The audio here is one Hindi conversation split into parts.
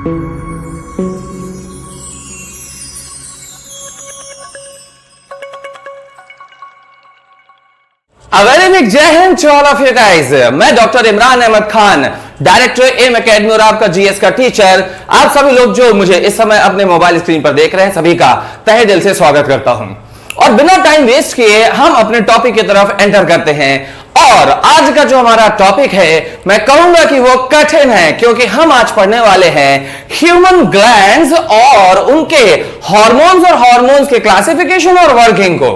Very big Jai Hind to all of you guys. मैं doctor Imran Ahmad Khan, director M academy और आपका जीएस का टीचर। आप सभी लोग जो मुझे इस समय अपने मोबाइल स्क्रीन पर देख रहे हैं, सभी का तहे दिल से स्वागत करता हूं। और बिना टाइम वेस्ट किए हम अपने टॉपिक की तरफ एंटर करते हैं। और आज का जो हमारा टॉपिक है, मैं कहूंगा कि वो कठिन है, क्योंकि हम आज पढ़ने वाले हैं ह्यूमन ग्लैंड्स और उनके हार्मोन्स और हार्मोन्स के क्लासिफिकेशन और वर्किंग को।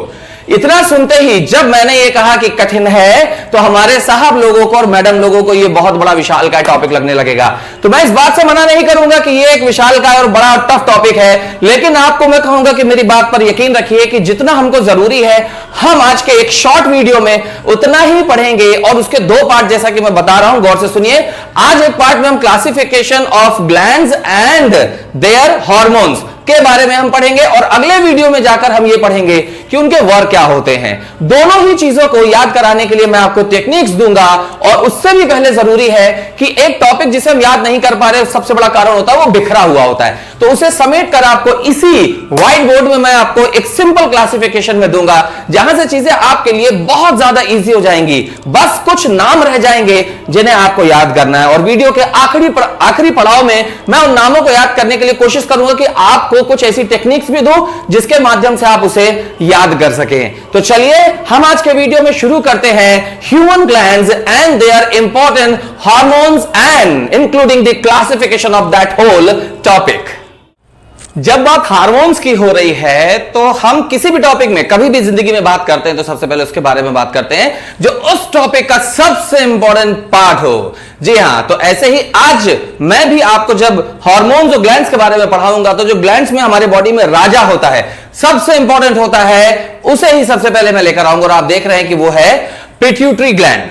इतना सुनते ही जब मैंने ये कहा कि कठिन है, तो हमारे साहब लोगों को और मैडम लोगों को ये बहुत बड़ा विशाल का टॉपिक लगने लगेगा। तो मैं इस बात से मना नहीं करूंगा कि ये एक विशाल का और बड़ा टफ टॉपिक है, लेकिन आपको मैं कहूंगा कि मेरी बात पर यकीन रखिए कि जितना हमको जरूरी है, हम आज के एक शॉर्ट वीडियो में उतना ही पढ़ेंगे। और उसके दो पार्ट, जैसा कि मैं बता रहा हूं, गौर से सुनिए। आज एक पार्ट में हम classification of glands and their hormones के बारे में हम पढ़ेंगे, और अगले वीडियो में जाकर हम ये पढ़ेंगे कि उनके वर्क क्या होते हैं। दोनों ही चीजों को याद कराने के लिए मैं आपको टेक्निक्स दूंगा। और उससे भी पहले जरूरी है कि एक टॉपिक जिसे हम याद नहीं कर पा रहे, सबसे बड़ा कारण होता है वो बिखरा हुआ होता है। तो उसे समेट कर आपको इसी व्हाइट बोर्ड में मैं आपको एक सिंपल क्लासिफिकेशन में दूंगा, जहां से चीजें आपके लिए बहुत ज्यादा इजी हो जाएंगी। बस कुछ नाम रह जाएंगे जिन्हें आपको याद करना है, और वीडियो के आखिरी पड़ाव में मैं उन नामों को याद करने के लिए कोशिश करूंगा कि आपको कुछ ऐसी टेक्निक्स भी दूं जिसके माध्यम से आप उसे याद कर सकें। तो चलिए हम आज के वीडियो में शुरू करते हैं human glands and their important hormones and including the classification of that whole topic. जब बात हार्मोन्स की हो रही है, तो हम किसी भी टॉपिक में कभी भी जिंदगी में बात करते हैं तो सबसे पहले उसके बारे में बात करते हैं जो उस टॉपिक का सबसे इंपॉर्टेंट पार्ट हो। जी हां, तो ऐसे ही आज मैं भी आपको जब हार्मोन्स और ग्लैंड्स के बारे में पढ़ाऊंगा, तो जो ग्लैंड्स में हमारे बॉडी में राजा होता है, सबसे इंपॉर्टेंट होता है, उसे ही सबसे पहले मैं लेकर आऊंगा। और आप देख रहे हैं कि वो है पिट्यूटरी ग्लैंड।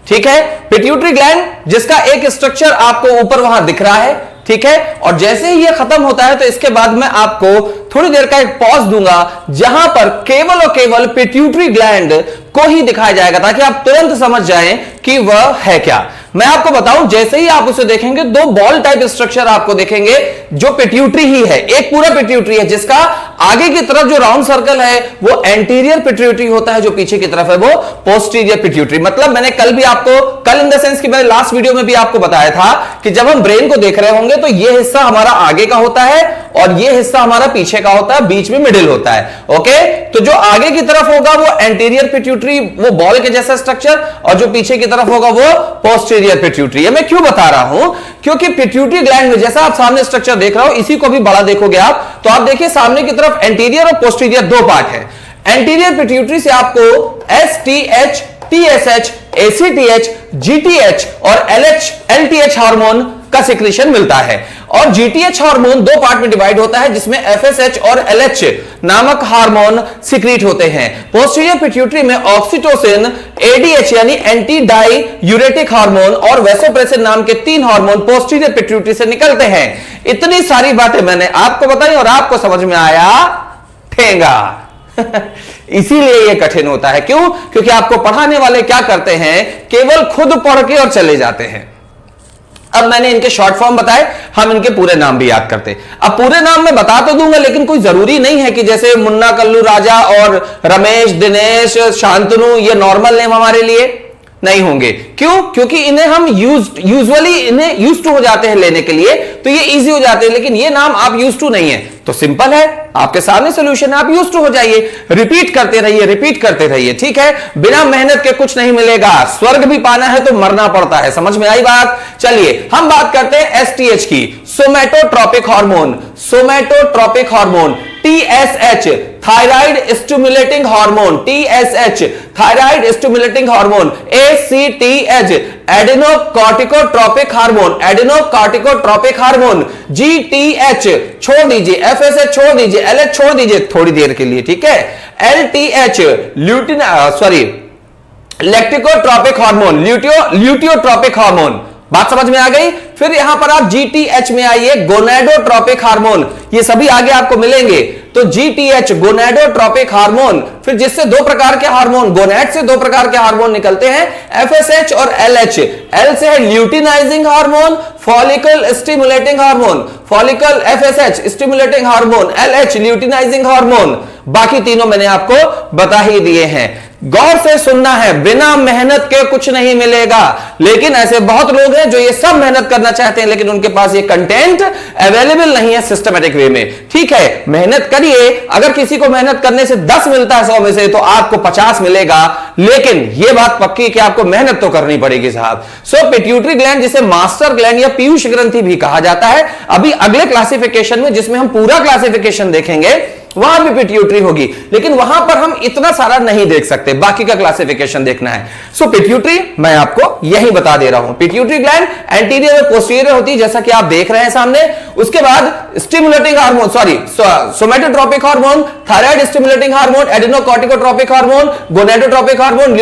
ठीक है, पिट्यूटरी ग्लैंड, जिसका एक स्ट्रक्चर आपको ऊपर वहां दिख रहा है। ठीक है, और जैसे ही ये खत्म होता है, तो इसके बाद मैं आपको थोड़ी देर का एक पॉज दूंगा, जहां पर केवल और केवल पिट्यूटरी ग्लैंड को ही दिखाया जाएगा, ताकि आप तुरंत समझ जाएं कि वह है क्या। मैं आपको बताऊं, जैसे ही आप उसे देखेंगे, दो बॉल टाइप स्ट्रक्चर आपको देखेंगे जो पिट्यूटरी ही है। एक पूरा पिट्यूटरी है, जिसका आगे की तरफ जो राउंड सर्कल है वो एंटीरियर पिट्यूटरी होता है, जो पीछे की तरफ है वो पोस्टीरियर पिट्यूटरी। मतलब मैंने कल इन द सेंस कि मैंने लास्ट वीडियो में भी आपको बताया था कि जब हम ब्रेन को देख रहे होंगे, तो ये हिस्सा हमारा आगे का होता है और ये हिस्सा हमारा पीछे का होता है, बीच में मिडिल होता है। ओके, तो जो आगे की तरफ होगा वो एंटीरियर पिट्यूटरी, वो बॉल के जैसा स्ट्रक्चर, और जो पीछे की तरफ होगा वो पोस्टीरियर पिट्यूटरी। ये मैं क्यों बता रहा हूं, क्योंकि पिट्यूटरी ग्लैंड में जैसा आप सामने स्ट्रक्चर देख रहे हो, इसी को भी बड़ा देखोगे आप, तो आप देखिए सामने की तरफ एंटीरियर और पोस्टीरियर दो पार्ट है। एंटीरियर पिट्यूटरी से आपको एसटीएच, टीएसएच, एसीटीएच, जीटीएच और एलटीएच हार्मोन का सिक्रीशन मिलता है। और जीटीएच हार्मोन दो पार्ट में डिवाइड होता है, जिसमें एफएसएच और एलएच नामक हार्मोन सिक्रीट होते हैं। पोस्टीरियर पिट्यूटरी में ऑक्सीटोसिन, एडीएच यानी एंटी डाई यूरेटिक हार्मोन और वैसोप्रेसिन नाम के तीन हार्मोन पोस्टीरियर पिट्यूटरी से निकलते हैं। इतनी सारी बातें मैंने आपको बताई और आपको समझ में आया ठेंगा। इसीलिए यह कठिन होता है। क्यों? क्योंकि आपको पढ़ाने वाले क्या करते हैं, केवल खुद पढ़ के और चले जाते हैं। अब मैंने इनके शॉर्ट फॉर्म बताए, हम इनके पूरे नाम भी याद करते। अब पूरे नाम मैं बता तो दूंगा, लेकिन कोई जरूरी नहीं है कि जैसे मुन्ना, कल्लू, राजा और रमेश, दिनेश, शांतनु, ये नॉर्मल नेम हमारे लिए नहीं होंगे। क्यों? क्योंकि इन्हें हम यूजुअली इन्हें यूज टू हो जाते हैं लेने के लिए, तो ये इजी हो जाते हैं। लेकिन ये नाम आप यूज टू नहीं है, तो सिंपल है, आपके सामने सॉल्यूशन है, आप यूज टू हो जाइए, रिपीट करते रहिए, रिपीट करते रहिए। ठीक है, बिना मेहनत के कुछ नहीं मिलेगा। स्वर्ग भी पाना है तो मरना पड़ता है। समझ में आई बात? चलिए हम बात करते हैं एसटीएच की, somatotropic hormone. Somatotropic hormone TSH, thyroid stimulating hormone, TSH thyroid stimulating hormone. ACTH adenocorticotropic hormone, adenocorticotropic hormone. GTH छोड़ दीजिए, एफएसएच छोड़ दीजिए, एलएच छोड़ दीजिए थोड़ी देर के लिए। ठीक है, एलटीएच लैक्टिकोट्रोपिक हार्मोन, ल्यूटियोट्रोपिक हार्मोन। बात समझ में आ गई? फिर यहां पर आप जीटीएच में आइए, गोनेडोट्रोपिक हार्मोन। ये सभी आगे आपको मिलेंगे। तो GTH गोनेडोट्रोपिक हार्मोन, फिर जिससे दो प्रकार के हार्मोन, गोनेड से दो प्रकार के हार्मोन निकलते हैं, FSH और LH। L से है luteinizing hormone, follicle stimulating hormone, follicle FSH stimulating hormone, LH luteinizing hormone. बाकी तीनों मैंने आपको बता ही दिए हैं। गौर से सुनना है, बिना मेहनत के कुछ नहीं मिलेगा, लेकिन ऐसे बहुत लोग हैं जो ये सब मेहनत करना चाहते हैं, लेकिन उनके पास ये कंटेंट अवेलेबल नहीं है सिस्टमेटिक वे में। ठीक है, मेहनत करिए, अगर किसी को मेहनत करने से 10 मिलता है 100 में से, तो आपको 50 मिलेगा, लेकिन यह बात पक्की कि आपको मेहनत तो करनी पड़ेगी साहब। सो पिट्यूटरी ग्लैंड, जिसे मास्टर ग्लैंड या पीयूष ग्रंथि भी कहा जाता है, अभी अगले क्लासिफिकेशन में, जिसमें हम पूरा क्लासिफिकेशन देखेंगे, वहां भी पिट्यूटरी होगी, लेकिन वहां पर हम इतना सारा नहीं देख सकते, बाकी का क्लासिफिकेशन देखना है। सो पिट्यूटरी मैं आपको यही बता दे रहा हूं। पिट्यूटरी ग्लैंड एंटीरियर और पोस्टीरियर होती है, जैसा कि आप देख रहे हैं सामने। उसके बाद stimulating hormone, somatotropic hormone, thyroid stimulating hormone, adenocorticotropic hormone, gonadotropic hormone,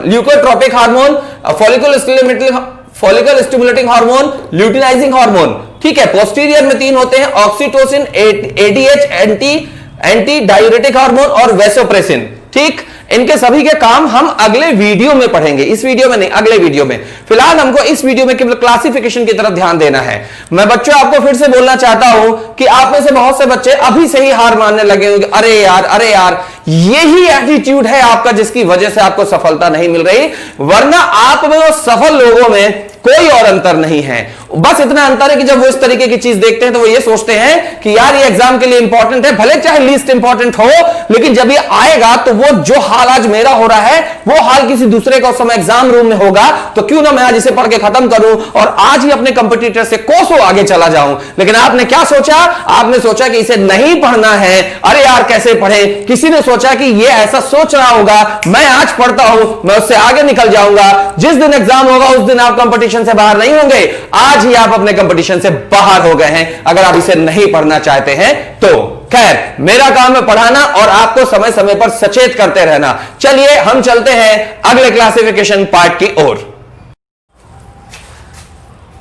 leukotropic hormone, follicle stimulating hormone, luteinizing hormone. ठीक है, पोस्टीरियर में 3 होते हैं, oxytocin, ADH anti diuretic hormone और वेसोप्रेसिन। ठीक, इनके सभी के काम हम अगले वीडियो में पढ़ेंगे, इस वीडियो में नहीं, अगले वीडियो में। फिलहाल हमको इस वीडियो में केवल क्लासिफिकेशन की तरफ ध्यान देना है। मैं बच्चों आपको फिर से बोलना चाहता हूं कि आप में से बहुत से बच्चे अभी से ही हार मानने लगे होंगे, अरे यार यही एटीट्यूड है आपका जिसकी वजह से आपको सफलता नहीं मिल रही, वरना आप में और सफल लोगों में कोई और अंतर नहीं है। बस इतना अंतर है कि जब वो इस तरीके की चीज देखते हैं तो वो ये सोचते हैं कि यार ये एग्जाम के लिए इंपॉर्टेंट है, भले चाहे लीस्ट इंपॉर्टेंट हो, लेकिन जब ये आएगा तो वो जो हाल आज मेरा हो रहा है वो हाल किसी दूसरे का उस समय एग्जाम रूम में होगा, तो क्यों ना मैं आज इसे पढ़ के खत्म करूं और आज ही अपने कंपटीटर से कोसों आगे चला जाऊं। लेकिन आपने क्या सोचा? आपने सोचा कि इसे नहीं पढ़ना है, अरे यार कैसे पढ़े। किसी ने सोचा कि ये ऐसा सोच रहा होगा, मैं आज पढ़ता हूं, मैं उससे आगे निकल जाऊंगा, जिस दिन एग्जाम होगा उस दिन आप कंपटीशन से बाहर नहीं होंगे। आज ही आप अपने कंपटीशन से बाहर हो गए हैं, अगर आप इसे नहीं पढ़ना चाहते हैं तो। खैर, मेरा काम है पढ़ाना और आपको समय समय पर सचेत करते रहना। चलिए हम चलते हैं अगले क्लासिफिकेशन पार्ट की ओर।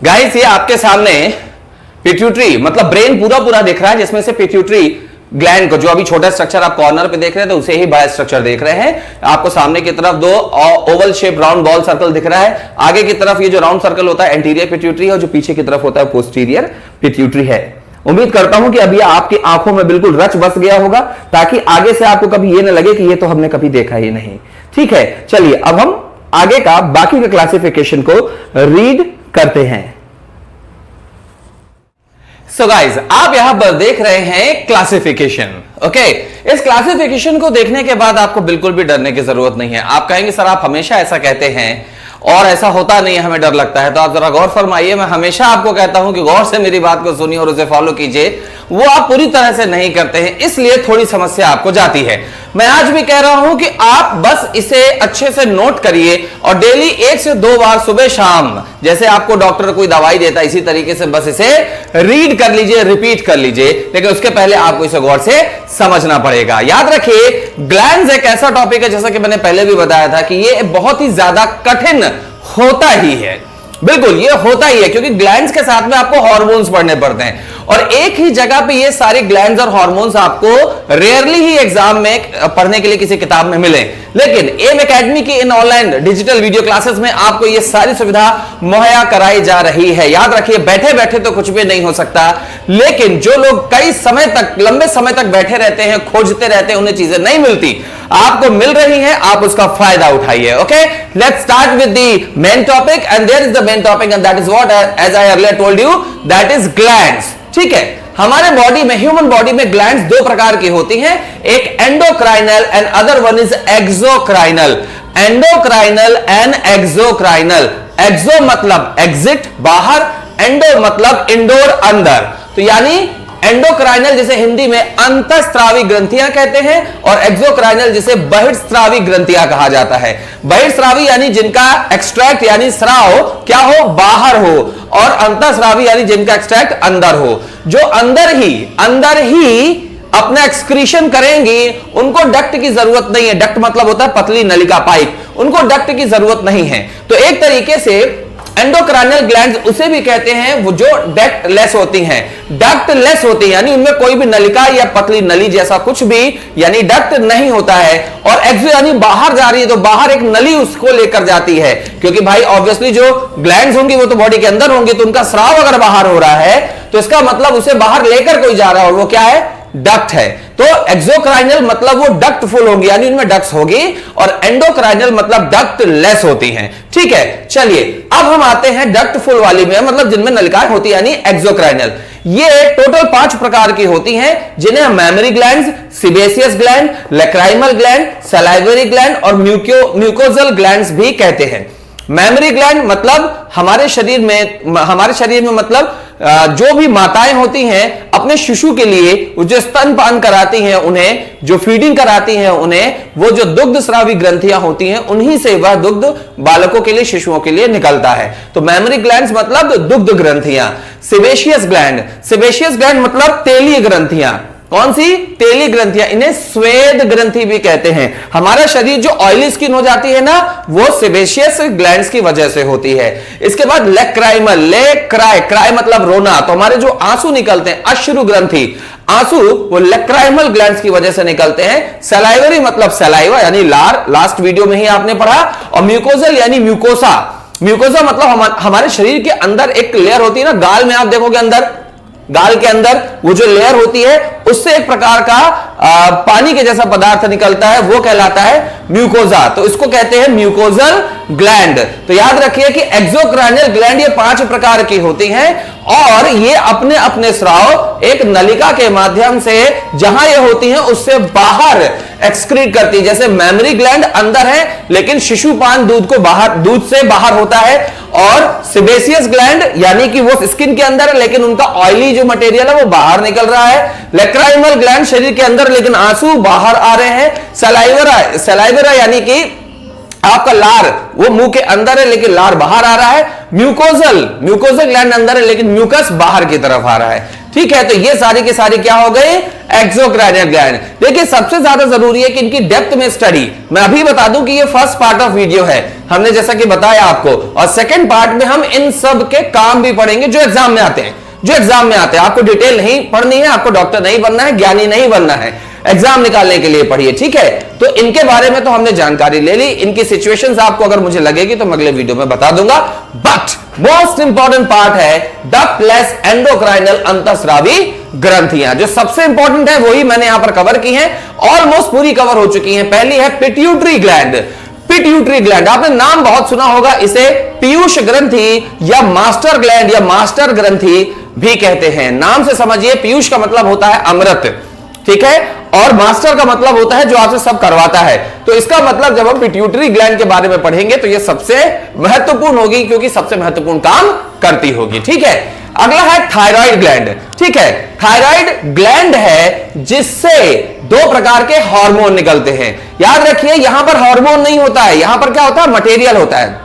गाइस, ये आपके सामने पिट्यूटरी मतलब ब्रेन पूरा दिख रहा है, जिसमें से पिट्यूटरी ग्लैंड को, जो अभी छोटा स्ट्रक्चर आप कॉर्नर पे देख रहे थे, उसे ही बड़ा स्ट्रक्चर देख रहे हैं। आपको सामने की तरफ 2 Oval shape round ball circle दिख रहा है। आगे की तरफ ये जो राउंड सर्कल होता है एंटीरियर पिट्यूटरी है, और जो पीछे की तरफ होता है पोस्टीरियर पिट्यूटरी है। उम्मीद करता हूं कि अभी आपकी आंखों में बिल्कुल रच बस गया होगा, ताकि आगे से आपको कभी ये ना लगे कि ये तो हमने कभी देखा ही नहीं। ठीक है, चलिए अब हम आगे का बाकी के क्लासिफिकेशन को रीड करते हैं। सो गाइज, आप यहां पर देख रहे हैं क्लासिफिकेशन। ओके, इस क्लासिफिकेशन को देखने के बाद आपको बिल्कुल भी डरने की जरूरत नहीं है। आप कहेंगे सर आप हमेशा ऐसा कहते हैं और ऐसा होता नहीं है, हमें डर लगता है। तो आप जरा गौर फरमाइए, मैं हमेशा आपको कहता हूं कि गौर से मेरी बात को सुनिए और उसे फॉलो कीजिए। वो आप पूरी तरह से नहीं करते हैं, इसलिए थोड़ी समस्या आपको जाती है। मैं आज भी कह रहा हूं कि आप बस इसे अच्छे से नोट करिए और डेली 1 से 2 बार सुबह शाम, जैसे आपको डॉक्टर कोई दवाई देता है, इसी तरीके से बस इसे रीड कर लीजिए, रिपीट कर लीजिए। लेकिन उसके पहले आपको इसे गौर से समझना पड़ेगा। याद रखिए, ग्लैंड्स एक ऐसा टॉपिक है, जैसा कि मैंने पहले भी बताया था, कि ये बहुत ही ज्यादा कठिन होता ही है। बिल्कुल ये होता ही है, क्योंकि ग्लैंड्स के साथ में आपको हार्मोन्स पढ़ने पड़ते हैं, और एक ही जगह पे ये सारे ग्लैंड्स और हार्मोन्स आपको रेयरली ही एग्जाम में पढ़ने के लिए किसी किताब में मिले। लेकिन एम एकेडमी की इन ऑनलाइन डिजिटल वीडियो क्लासेस में आपको ये सारी सुविधा मुहैया कराई जा रही है। याद रखिए, बैठे बैठे तो कुछ भी नहीं हो सकता, लेकिन जो लोग कई समय तक, लंबे समय तक बैठे रहते हैं, खोजते रहते हैं, उन्हें चीजें नहीं मिलती, आपको मिल रही है, आप उसका फायदा उठाइए। Okay, let's start with the main topic, and there is the main topic, and that is what, as I earlier told you, that is glands. ठीक है, हमारे बॉडी में, ह्यूमन बॉडी में ग्लैंड्स 2 प्रकार की होती हैं, एक endocrinal and other one is exocrinal. Endocrinal and exocrinal. Exo मतलब एग्जिट, बाहर, एंडो मतलब इंडोर, अंदर। तो यानी एंडोक्राइनल जिसे हिंदी में अंतःस्रावी ग्रंथियां कहते हैं, और एक्सोक्राइनल जिसे बहिर्स्रावी ग्रंथियां कहा जाता है। बहिर्स्रावी यानी जिनका एक्सट्रैक्ट यानी स्राव क्या हो, बाहर हो, और अंतःस्रावी यानी जिनका एक्सट्रैक्ट अंदर हो। जो अंदर ही अपना एक्सक्रीशन करेंगी, उनको डक्ट की जरूरत नहीं है। डक्ट मतलब होता है पतली नलिका, पाइप, उनको डक्ट की जरूरत नहीं है। तो एक तरीके से एंडोक्राइनल ग्लैंड्स उसे भी कहते हैं वो जो डक्ट लेस होती हैं, डक्ट लेस होती हैं, यानी उनमें कोई भी नलिका या पतली नली जैसा कुछ भी यानी डक्ट नहीं होता है। और एक्सो यानी बाहर जा रही है तो बाहर एक नली उसको लेकर जाती है, क्योंकि भाई ऑब्वियसली जो ग्लैंड्स होंगी वो तो बॉडी के अंदर होंगी, तो उनका स्राव अगर बाहर हो रहा है तो इसका मतलब उसे बाहर लेकर कोई जा रहा है, और वो क्या है, डक्ट है। तो एक्सोक्राइनल मतलब वो डक्ट फुल होंगी, यानी उनमें डक्ट्स होगी, और एंडोक्राइनल मतलब डक्ट लेस होती हैं। ठीक है, चलिए अब हम आते हैं डक्ट फुल वाली में, मतलब जिनमें नलिकाएं होती है, यानी एक्सोक्राइनल। ये टोटल 5 प्रकार की होती हैं, जिन्हें हम mammary glands, sebaceous gland, lacrimal gland, salivary gland और म्यूकोजल ग्लैंड्स भी कहते हैं। मेमोरी ग्लैंड मतलब हमारे शरीर में मतलब जो भी माताएं होती हैं अपने शिशु के लिए जो स्तनपान कराती हैं, उन्हें जो फीडिंग कराती हैं, उन्हें वो जो दुग्ध स्रावी ग्रंथियां होती हैं, उन्हीं से वह दुग्ध बालकों के लिए, शिशुओं के लिए निकलता है। तो मेमोरी ग्लैंड्स मतलब दुग्ध ग्रंथियां। सेबेशियस ग्लैंड मतलब तेलीय ग्रंथियां। कौन सी? तेली ग्रंथियां, इन्हें स्वेद ग्रंथि भी कहते हैं। हमारा शरीर जो ऑयली स्किन हो जाती है ना, वो सेबेशियस ग्लैंड्स की वजह से होती है। इसके बाद लैक्राइमल, क्राई मतलब रोना, तो हमारे जो आंसू निकलते हैं, अश्रु ग्रंथि, आंसू वो लैक्राइमल ग्लैंड्स की वजह से निकलते हैं। सलाइवरी मतलब सलाइवा यानी लार, लास्ट वीडियो में ही आपने पढ़ा। और म्यूकोजल यानी म्यूकोसा मतलब हमारे शरीर के अंदर एक लेयर होती है ना, गाल में आप देखोगे अंदर, गाल के अंदर वो जो लेयर होती है उससे एक प्रकार का पानी के जैसा पदार्थ निकलता है, वो कहलाता है म्यूकोजा, तो इसको कहते हैं म्यूकोजल ग्लैंड। तो याद रखिए कि एक्सोक्राइनल ग्लैंड ये 5 प्रकार की होती हैं, और ये अपने अपने स्राव एक नलिका के माध्यम से जहां ये होती हैं उससे बाहर एक्सक्रीट करती है। जैसे मेमोरी ग्लैंड अंदर है लेकिन शिशुपान दूध से बाहर होता है, और सेबेशियस ग्लैंड यानी कि वो स्किन के अंदर है लेकिन उनका ऑयली जो मटेरियल है वो बाहर निकल रहा है। लैक्राइमल ग्लैंड शरीर के अंदर लेकिन आंसू बाहर आ रहे हैं। सलाइवरा यानी कि आपका लार वो मुंह के अंदर है लेकिन लार बाहर आ रहा है। म्यूकोजल ग्लैंड अंदर है लेकिन म्यूकस बाहर की तरफ आ रहा है। ठीक है, तो ये सारी की सारी क्या हो गई? एक्सोक्राइनल ग्लैंड। देखिए सबसे ज्यादा जरूरी है कि इनकी डेप्थ में स्टडी, मैं अभी बता दूं कि ये फर्स्ट पार्ट ऑफ वीडियो है, हमने जैसा कि बताया आपको, और सेकंड पार्ट में हम इन सब के काम भी पढ़ेंगे जो एग्जाम में आते हैं। आपको डिटेल नहीं पढ़नी है, आपको डॉक्टर नहीं बनना है, ज्ञानी नहीं बनना है, एग्जाम निकालने के लिए पढ़िए। ठीक है, तो इनके बारे में तो हमने जानकारी ले ली, इनकी सिचुएशंस आपको अगर मुझे लगेगी तो मैं अगले वीडियो में बता दूंगा। बट मोस्ट इंपॉर्टेंट पार्ट है डक्टलेस एंडोक्राइनल अंतःस्रावी ग्रंथियां, जो सबसे इंपॉर्टेंट है वही मैंने यहां पर कवर की हैं, ऑलमोस्ट पूरी कवर हो चुकी हैं। पहली है पिट्यूटरी ग्लैंड, आपने नाम बहुत सुना होगा, इसे पीयूष ग्रंथि या मास्टर ग्लैंड या मास्टर ग्रंथि भी कहते हैं। नाम से समझिए, पीयूष का मतलब होता है अमृत, ठीक है, और मास्टर का मतलब होता है जो आपसे सब करवाता है। तो इसका मतलब जब हम पिट्यूटरी ग्लैंड के बारे में पढ़ेंगे तो ये सबसे महत्वपूर्ण होगी, क्योंकि सबसे महत्वपूर्ण काम करती होगी। ठीक है, अगला है थायराइड ग्लैंड। ठीक है, थायराइड ग्लैंड है जिससे 2 प्रकार के हार्मोन निकलते हैं। याद रखिए यहां पर हार्मोन नहीं होता है, यहां पर क्या होता है? मटेरियल होता है,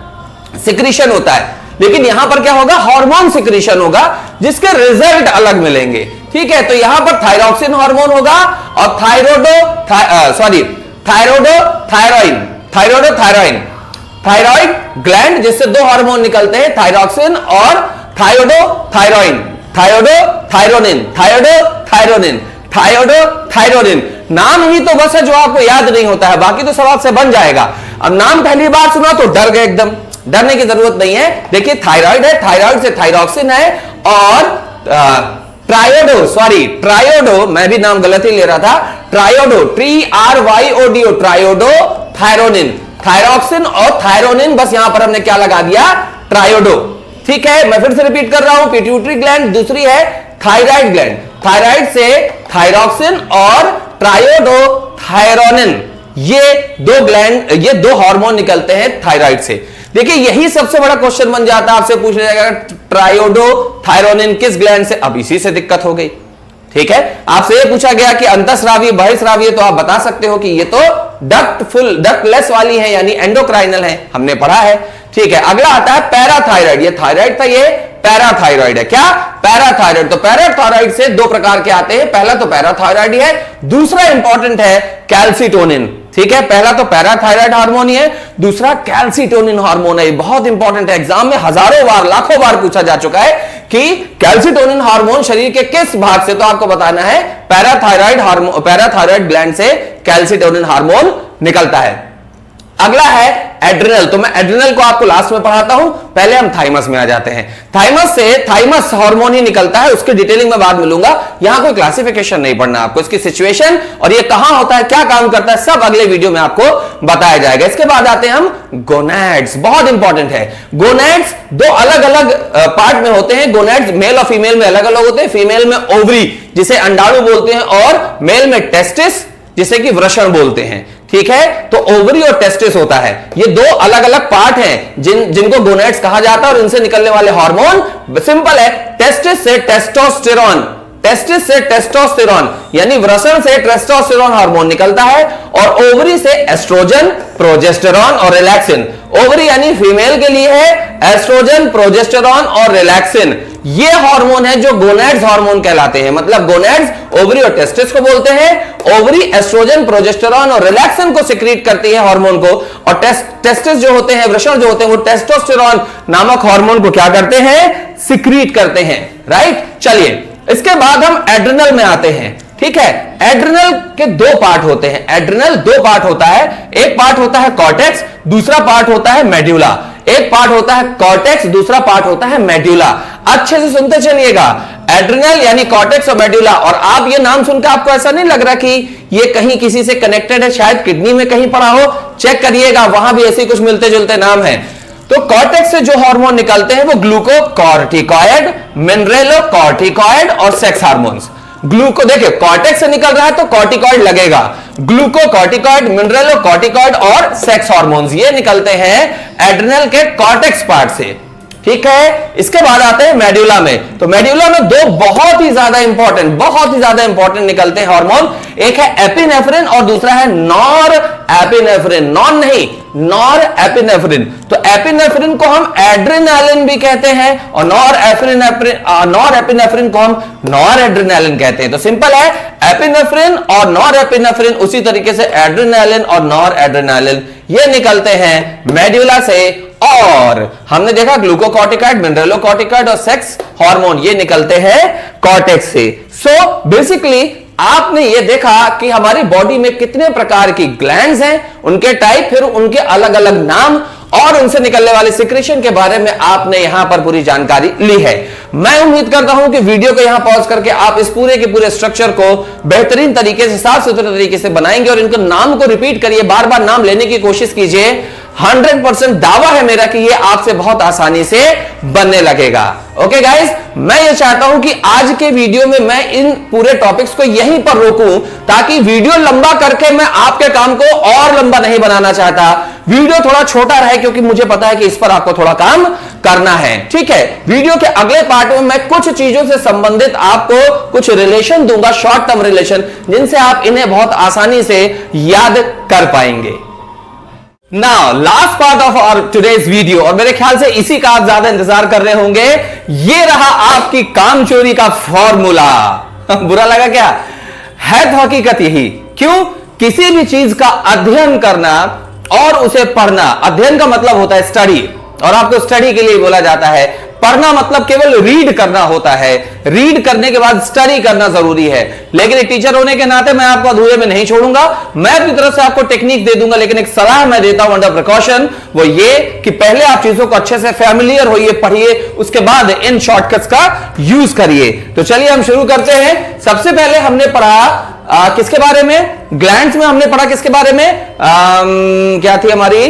सिक्रीशन होता है, लेकिन यहां पर क्या होगा? हार्मोन सिक्रीशन होगा, जिसके रिजल्ट अलग मिलेंगे। ठीक है, तो यहां पर थायरॉक्सिन हार्मोन होगा और थायराइड ग्लैंड जिससे 2 हार्मोन निकलते हैं, थायरॉक्सिन और थायरोडिन। नाम ही तो बस है जो आपको याद नहीं होता है, बाकी तो सब आपसे बन जाएगा। अब नाम पहली बार सुना तो डर गए एकदम, डरने की जरूरत नहीं है। देखिए थायराइड है, थायराइड से थायरॉक्सिन है, और ट्रायोडो, मैं भी नाम गलत ही ले रहा था, ट्रायोडो, ट्रायोडो थायरोनिन, थायरॉक्सिन और थायरोनिन, बस यहां पर हमने क्या लगा दिया? ट्रायोडो। ठीक है, मैं फिर से रिपीट कर रहा हूं, पिट्यूटरी ग्लैंड, दूसरी है थायराइड ग्लैंड, थायराइड से थायरॉक्सिन और ट्रायोडो थायरोनिन, ये 2 हार्मोन निकलते हैं थायराइड से। देखिए यही सबसे बड़ा क्वेश्चन बन जाता है, आपसे पूछ लिया जाएगा ट्रायोडो थायरोनिन किस ग्लैंड से? अब इसी से दिक्कत हो गई। ठीक है, आपसे ये पूछा गया कि अंतःस्रावी बहिःस्रावी, तो आप बता सकते हो कि ये तो डक्टलेस वाली है, यानी एंडोक्राइनल है, हमने पढ़ा है। ठीक है, अगला आता है पैराथायराइड। ये थायराइड था, ये पैराथायराइड है। क्या? पैराथायराइड। तो पैराथायराइड से 2 प्रकार के आते हैं, पहला तो पैराथायराइड है, दूसरा इंपॉर्टेंट है कैल्सिटोनिन। ठीक है, पहला तो पैराथायराइड हार्मोन ही है, दूसरा कैल्सिटोनिन हार्मोन है। बहुत इंपॉर्टेंट है, एग्जाम में हजारों बार लाखों बार पूछा जा चुका है कि कैल्सिटोनिन हार्मोन शरीर के किस भाग से, तो आपको बताना है पैराथायराइड हार्मोन, पैराथायराइड ग्लैंड से कैल्सिटोनिन हार्मोन निकलता है। अगला है एड्रिनल, तो मैं एड्रिनल को आपको लास्ट में पढ़ाता हूं, पहले हम थाइमस में आ जाते हैं। थाइमस से थाइमस हार्मोन ही निकलता है, उसकी डिटेलिंग में बाद मिलूंगा, यहां कोई क्लासिफिकेशन नहीं पढ़ना आपको, इसकी सिचुएशन और ये कहां होता है, क्या काम करता है, सब अगले वीडियो में आपको बताया जाएगा। इसके बाद आते हैं हम गोनैड्स, बहुत इंपॉर्टेंट है। गोनैड्स दो अलग अलग पार्ट में होते हैं। गोनैड्स मेल और फीमेल में अलग अलग होते हैं। फीमेल में ओवरी जिसे अंडाणु बोलते हैं, और मेल में टेस्टिस जिसे कि वृषण बोलते हैं। ठीक है, तो ओवरी और टेस्टिस होता है, ये दो अलग अलग पार्ट हैं जिनको गोनैड्स कहा जाता है, और इनसे निकलने वाले हार्मोन सिंपल है, टेस्टिस से टेस्टोस्टेरोन, टेस्टिस से टेस्टोस्टेरोन यानी वृषण से टेस्टोस्टेरोन हार्मोन निकलता है, और ओवरी से एस्ट्रोजन, प्रोजेस्टेरॉन और रिलैक्सिन। ओवरी यानी फीमेल के लिए है एस्ट्रोजन, प्रोजेस्टेरॉन और रिलैक्सिन, ये हार्मोन है जो गोनैड्स हार्मोन कहलाते हैं। मतलब गोनैड्स ओवरी और टेस्टिस को बोलते हैं, ओवरी एस्ट्रोजन, प्रोजेस्टेरॉन और रिलैक्सिन को सिक्रीट करती है हार्मोन को, और टेस्टिस जो होते हैं, वृषण जो होते हैं, वो टेस्टोस्टेरोन नामक हार्मोन को क्या करते हैं, सिक्रीट करते हैं। राइट, चलिए इसके बाद हम एड्रिनल में आते हैं। ठीक है, एड्रिनल के दो पार्ट होते हैं, एड्रिनल दो पार्ट होता है, एक पार्ट होता है कॉर्टेक्स, दूसरा पार्ट होता है मेड्यूला। एक पार्ट होता है कॉर्टेक्स, दूसरा पार्ट होता है मेड्यूला। अच्छे से सुनते चलिएगा, एड्रिनल यानी कॉर्टेक्स और मेड्यूला। और आप ये नाम सुनकर आपको ऐसा नहीं लग रहा कि ये कहीं किसी से कनेक्टेड है, शायद किडनी में कहीं पड़ा हो, चेक करिएगा, वहां भी ऐसे कुछ मिलते जुलते नाम है। तो कॉर्टेक्स से जो हार्मोन निकलते हैं वो ग्लूकोकॉर्टिकॉइड, मिनरेलोकॉर्टिकॉइड और सेक्स हार्मोन्स। ग्लूको देखिए, कॉर्टेक्स से निकल रहा है तो कॉर्टिकॉइड लगेगा, ग्लूकोकॉर्टिकॉइड, मिनरेलोकॉर्टिकॉइड और सेक्स हार्मोन्स ये निकलते हैं एड्रिनल के कॉर्टेक्स पार्ट से। ठीक है, इसके बाद आते हैं मेड्यूला में। तो मेड्यूला में दो बहुत ही ज्यादा इंपॉर्टेंट निकलते हैं हार्मोन, एक है एपिनेफ्रिन और दूसरा है नॉर एपिनेफ्रिन। नॉन नहीं, नॉर एपिनेफ्रिन। तो एपिनेफ्रिन को हम एड्रेनालिन भी कहते हैं, और नॉर एपिनेफ्रिन को हम नॉर एड्रेनालिन कहते हैं। तो सिंपल है, एपिनेफ्रिन और नॉर एपिनेफ्रिन, उसी तरीके से एड्रेनालिन और नॉर एड्रेनालिन ये निकलते हैं मेड्यूला से। और हमने देखा ग्लूकोकॉर्टिकॉइड, मिनरेलोकॉर्टिकॉइड और सेक्स हार्मोन ये निकलते हैं कॉर्टेक्स से। सो बेसिकली आपने ये देखा कि हमारी बॉडी में कितने प्रकार की ग्लैंड्स हैं, उनके टाइप, फिर उनके अलग अलग नाम और उनसे निकलने वाले सिक्रेशन के बारे में आपने यहां पर पूरी जानकारी ली है। मैं उम्मीद करता हूं कि वीडियो को यहां पॉज करके आप इस पूरे के पूरे स्ट्रक्चर को बेहतरीन तरीके से, साफ सुथरे तरीके से बनाएंगे, और इनके नाम को रिपीट करिए, बार बार नाम लेने की कोशिश कीजिए। 100% दावा है मेरा कि ये आपसे बहुत आसानी से बनने लगेगा। ओके गाइस, मैं ये चाहता हूं कि आज के वीडियो में मैं इन पूरे टॉपिक्स को यहीं पर रोकूं, ताकि वीडियो लंबा करके मैं आपके काम को और लंबा नहीं बनाना चाहता। वीडियो थोड़ा छोटा रहे, क्योंकि मुझे पता है कि इस पर आपको थोड़ा काम करना है। ठीक है, वीडियो के अगले पार्ट में मैं कुछ चीजों से संबंधित आपको कुछ रिलेशन दूंगा, शॉर्ट टर्म रिलेशन, जिनसे आप इन्हें बहुत आसानी से याद कर पाएंगे। Now last part of our today's video, और मेरे ख्याल से इसी का आप ज्यादा इंतजार कर रहे होंगे, ये रहा आपकी काम चोरी का फॉर्मूला। बुरा लगा क्या? है तो हकीकत यही। क्यों? किसी भी चीज का अध्ययन करना और उसे पढ़ना, अध्ययन का मतलब होता है स्टडी, और आपको स्टडी के लिए बोला जाता है। पढ़ना मतलब केवल रीड करना होता है, रीड करने के बाद स्टडी करना जरूरी है। लेकिन एक टीचर होने के नाते मैं आपको अधूरे में नहीं छोड़ूंगा, मैं अपनी तरफ से आपको टेक्निक दे दूंगा, लेकिन एक सलाह मैं देता हूं अंडर प्रिकॉशन, वो ये कि पहले आप चीजों को अच्छे से फैमिलियर होइए, पढ़िए, उसके बाद इन शॉर्टकट्स का यूज करिए। तो चलिए हम शुरू करते हैं। सबसे पहले हमने पढ़ा किसके बारे में? ग्लैंड्स में हमने पढ़ा किसके बारे में? क्या थी हमारी?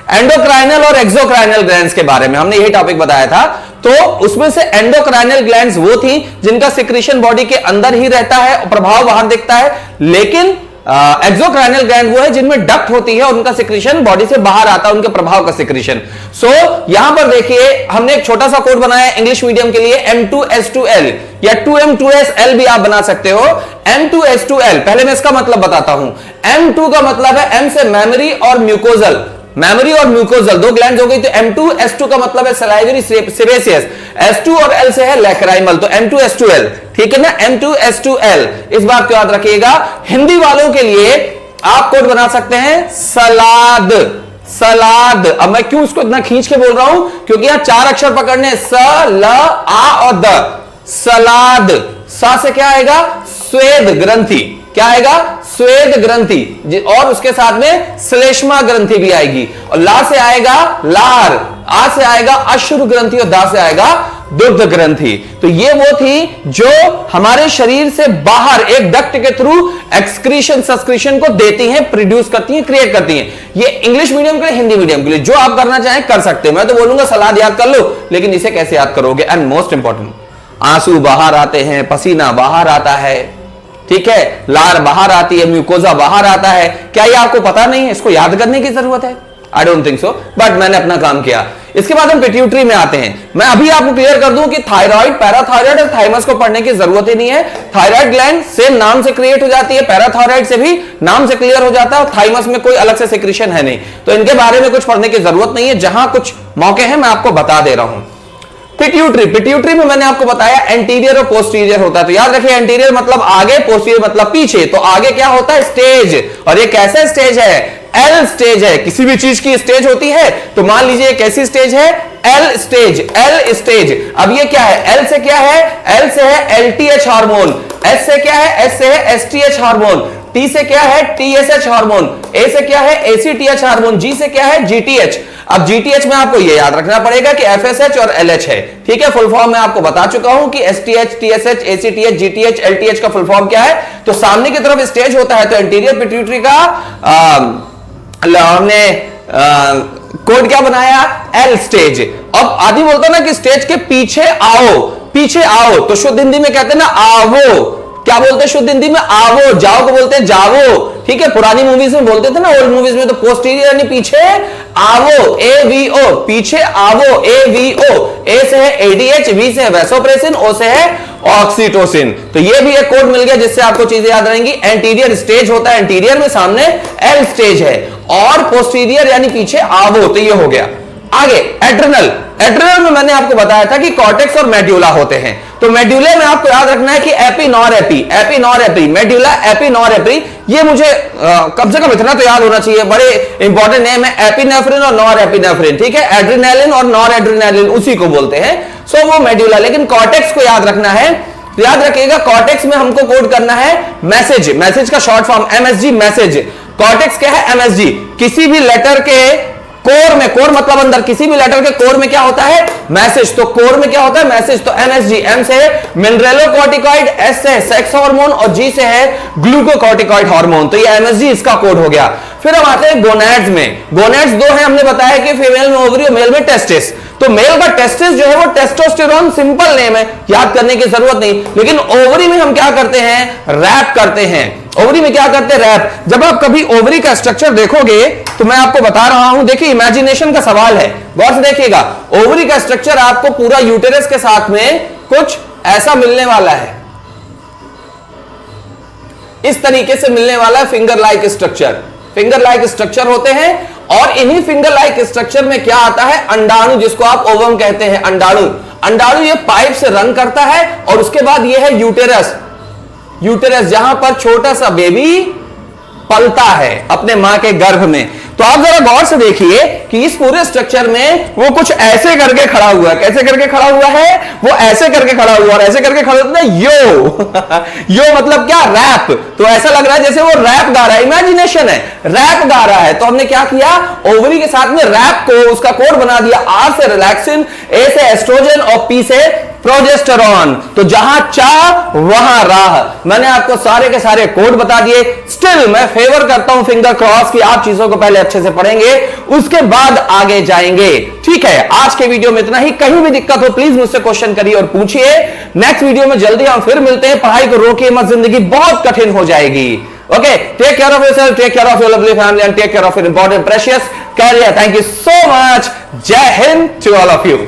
एंडोक्राइनल और एक्सोक्राइनल ग्लैंड्स के बारे में हमने यही टॉपिक बताया था। तो उसमें से एंडोक्राइनल ग्लैंड्स वो थी जिनका सिक्रीशन बॉडी के अंदर ही रहता है, प्रभाव बाहर दिखता है, लेकिन एक्सोक्राइनल ग्लैंड वो है जिनमें डक्ट होती है और उनका सिक्रीशन बॉडी से बाहर आता है, उनके प्रभाव का सिक्रीशन। सो यहां पर देखिए हमने एक छोटा सा कोड बनाया इंग्लिश मीडियम के लिए, M2S2L या 2M2SL भी आप बना सकते हो। M2S2L, पहले मैं इसका मतलब बताता हूं। M2 का मतलब है, M से मेमोरी और म्यूकोजल, मेमोरी और म्यूकोजल दो ग्लैंड हो गई, तो M2S2 का मतलब है सलाइवरी सेबेसियस, S2 और L से है लैक्राइमल, तो M2S2L, ठीक है ना, M2S2L। इस बात को याद रखिएगा। हिंदी वालों के लिए आप कोड बना सकते हैं सलाद, सलाद। अब मैं क्यों इसको इतना खींच के बोल रहा हूं, क्योंकि यहां 4 अक्षर पकड़ने, स, ल, आ और द। सलाद, सा से क्या आएगा, स्वेद ग्रंथि, क्या आएगा, स्वेद ग्रंथि, और उसके साथ में श्लेष्मा ग्रंथि भी आएगी। और ला से आएगा लार, आ से आएगा अश्रु ग्रंथि और दा से आएगा दुग्ध ग्रंथि। तो ये वो थी जो हमारे शरीर से बाहर एक डक्ट के थ्रू एक्सक्रीशन सस्क्रीशन को देती हैं, प्रोड्यूस करती हैं, क्रिएट करती हैं। ये इंग्लिश मीडियम के लिए, हिंदी मीडियम के लिए, जो आप करना चाहें कर सकते हैं। मैं तो बोलूंगा सलाद याद कर लो, लेकिन इसे कैसे याद करोगे। एंड मोस्ट इंपॉर्टेंट, आंसू बाहर आते हैं, पसीना बाहर आता है, ठीक है, लार बाहर आती है, म्यूकोजा बाहर आता है। क्या ये आपको पता नहीं है? इसको याद करने की जरूरत है? I don't think so, but मैंने अपना काम किया। इसके बाद हम पिट्यूटरी में आते हैं। मैं अभी आपको क्लियर कर दूं कि थायराइड, पैराथायराइड और थाइमस को पढ़ने की जरूरत ही नहीं है। थायराइड ग्लैंड सेम नाम से क्रिएट हो जाती है, पैराथायराइड से भी नाम से क्लियर हो जाता है, और थाइमस में कोई अलग से सिक्रीशन है नहीं, तो इनके बारे में कुछ पढ़ने की जरूरत नहीं है। जहां कुछ मौके हैं मैं आपको बता दे रहा हूं। पिट्यूटरी, पिट्यूटरी में मैंने आपको बताया एंटीरियर और पोस्टीरियर होता है। तो याद रखिए, एंटीरियर मतलब आगे, पोस्टीरियर मतलब पीछे। तो आगे क्या होता है, स्टेज, और ये कैसा स्टेज है, एल स्टेज है। किसी भी चीज की स्टेज होती है, तो मान लीजिए कैसी स्टेज है, एल स्टेज, एल स्टेज। अब ये क्या है, एल से क्या है, एल से है एलटीएच हार्मोन, एस से क्या है, एस से है एसटीएच हार्मोन, टी से क्या है, टीएसएच हार्मोन, ए से क्या है, एसीटीएच हार्मोन, जी से क्या है, जीटीएच। अब जीटीएच में आपको ये याद रखना पड़ेगा कि एफएसएच और एलएच है, ठीक है। फुल फॉर्म मैं आपको बता चुका हूं कि एसटीएच, टीएसएच, एसीटीएच, जीटीएच, एलटीएच का फुल फॉर्म क्या है। तो सामने की तरफ स्टेज होता है, तो एंटीरियर पिट्यूटरी का हमने कोड क्या बनाया, एल स्टेज। अब आदमी बोलता ना कि स्टेज के पीछे आओ, पीछे आओ, तो शुद्ध हिंदी में कहते हैं ना आवो। क्या बोलते हैं शुद्ध हिंदी में, आवो। जाओ को बोलते हैं जावो, ठीक है। पुरानी मूवीज में बोलते थे ना, ओल्ड मूवीज में, तो पोस्टीरियर यानी पीछे आवो, एवीओ, पीछे आवो, एवीओ। ए से है एडीएच, वी से है वैसोप्रेसिन, ओ से है ऑक्सीटोसिन। तो ये भी एक कोड मिल गया जिससे आपको चीजें याद रहेंगी। एंटीरियर स्टेज होता है, एंटीरियर में सामने एल स्टेज है, और पोस्टीरियर यानी पीछे आवो, तो ये हो गया। आगे एड्रिनल, एड्रिनल में मैंने आपको बताया था कि कॉर्टेक्स और मेड्यूला होते हैं। तो मेड्यूले में आपको याद रखना है कि AP nor AP, AP nor AP, medulla AP nor AP. ये मुझे कम से कम इतना तो याद होना चाहिए, बड़े इंपॉर्टेंट नेम है, एपिनेफ्रिन और नॉर एपिनेफ्रिन, ठीक है। एड्रिनलिन और नॉर एड्रिनलिन उसी को बोलते हैं, सो वो मेड्यूला। लेकिन कॉर्टेक्स को याद रखना है, तो याद रखिएगा कॉर्टेक्स में हमको कोड करना है मैसेज, मैसेज का short form MSG, message. Cortex क्या है, एमएसजी। किसी भी लेटर के कोर में, कोर मतलब अंदर, किसी भी लेटर के कोर में क्या होता है, मैसेज। तो कोर में क्या होता है, मैसेज। तो एमएसजी, एम से मिनरेलोकॉर्टिकॉइड, एस से सेक्स हार्मोन और जी से है ग्लूकोकॉर्टिकॉइड हार्मोन। तो ये एमएसजी इसका कोड हो गया। फिर हम आते हैं गोनैड्स में। गोनैड्स दो हैं, हमने बताया कि फीमेल में ओवरी और मेल में टेस्टिस। तो मेल का टेस्टिस जो है वो टेस्टोस्टेरोन, सिंपल नेम है, याद करने की जरूरत नहीं। लेकिन ओवरी में हम क्या करते हैं, रैप करते हैं। ओवरी में क्या करते हैं, रैप। जब आप कभी ओवरी का स्ट्रक्चर देखोगे तो मैं आपको बता रहा हूं, देखिए इमेजिनेशन का सवाल है, गौर से देखिएगा। ओवरी का स्ट्रक्चर आपको पूरा यूटेरस के साथ में कुछ ऐसा मिलने वाला है, इस तरीके से मिलने वाला है, finger like structure. Finger like structure होते हैं, और इन्हीं फिंगर लाइक स्ट्रक्चर में क्या आता है, अंडाणु, जिसको आप ओवम कहते हैं, अंडाणु। अंडाणु ये पाइप से रन करता है, और उसके बाद ये है यूटेरस। यूटेरस जहां पर छोटा सा बेबी पलता है अपने मां के गर्भ में। तो आप जरा गौर से देखिए कि इस पूरे स्ट्रक्चर में वो कुछ ऐसे करके खड़ा हुआ है। कैसे करके खड़ा हुआ है, वो ऐसे करके खड़ा हुआ, और ऐसे करके खड़ा होता है यो यो मतलब क्या, रैप। तो ऐसा लग रहा है जैसे वो रैप गा रहा है, इमेजिनेशन है, रैप गा रहा है। तो हमने क्या किया, ओवरी के साथ में रैप को, उसका कोड बना दिया, आर से रिलैक्सिन, ए से एस्ट्रोजन और पी से प्रोजेस्टेरॉन। तो जहां चाह वहां राह। मैंने आपको सारे के सारे कोड बता दिए। स्टिल मैं फेवर करता हूं, फिंगर क्रॉस, कि आप चीजों को पहले अच्छे से पढ़ेंगे, उसके बाद आगे जाएंगे, ठीक है। आज के वीडियो में इतना ही। कहीं भी दिक्कत हो प्लीज मुझसे क्वेश्चन करिए और पूछिए। नेक्स्ट वीडियो में जल्दी हम फिर मिलते हैं। पढ़ाई को रोकिए मत, जिंदगी बहुत कठिन हो जाएगी। Okay, take care of yourself, take care of your lovely family, and take care of your important precious career. Thank you so much. Jai Hind to all of you.